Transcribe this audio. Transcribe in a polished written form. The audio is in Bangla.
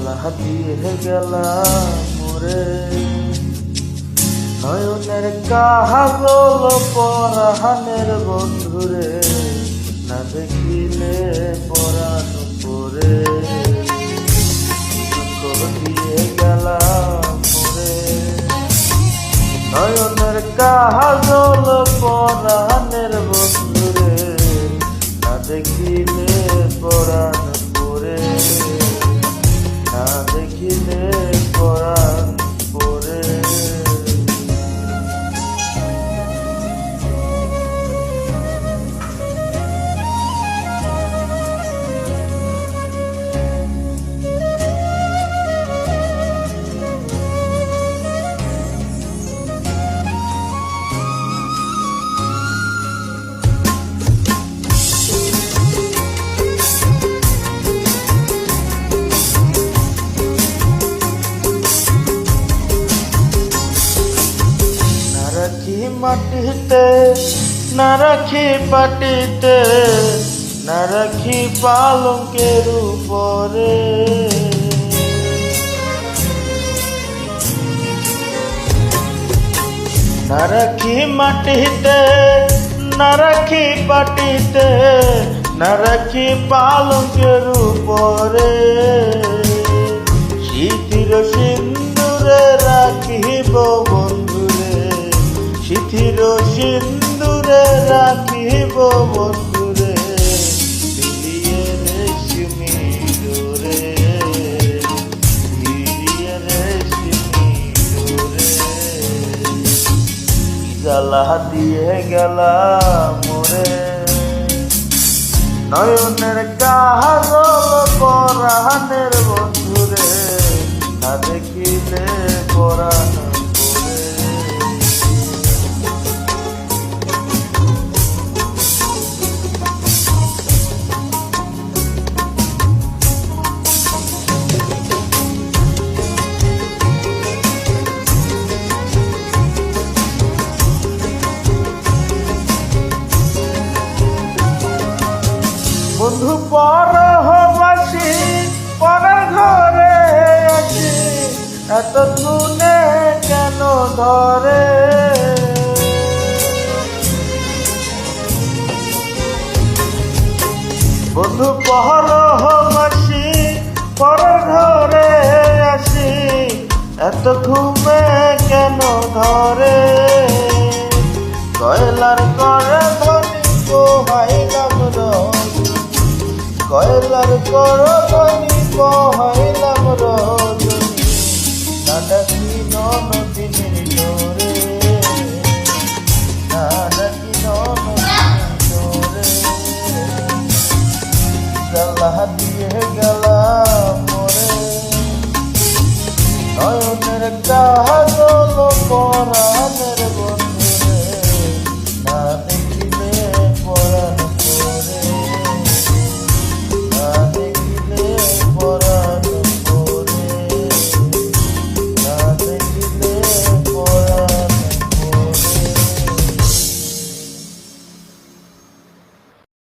জ্বালা দিয়ে গেলাম মোরে নয়নের কাজল পরাণের বন্ধুরে না দেখিলে পরাণ পরে দিয়ে গেলাম মোরে নয়নের কাজল পরাণের বন্ধুরে না দেখিলে পরাণ পরে না দেখিলে পরাণ পরে মাটিতে না রাখি পাটিতে না রাখি পালঙ্কের উপরে না রাখি মাটিতে না রাখি পাটিতে না রাখি পালঙ্কের উপরে শীতির সিন্দুরে রাখিব বন্ধুরে শিথির সিন্দুরে রাখিব বন্ধুরে ফিরিয়ে রেশমি ডোরে ফিরিয়ে রেশমি ডোরে জ্বালা দিয়ে গেলাম মোরে নয়নের কাজল পরাণের বন্ধুরে না দেখিলে পরাণ বন্ধু পরবাসী পরের ঘরে আছি এত গুণে কেন ধরে বন্ধু পরবাসী পরের ঘরে আছি এত ঘুমে কেন ধরে কয়লার করে ধনী পোহাইলাম কয়লার করনি কহাইলাম রোজ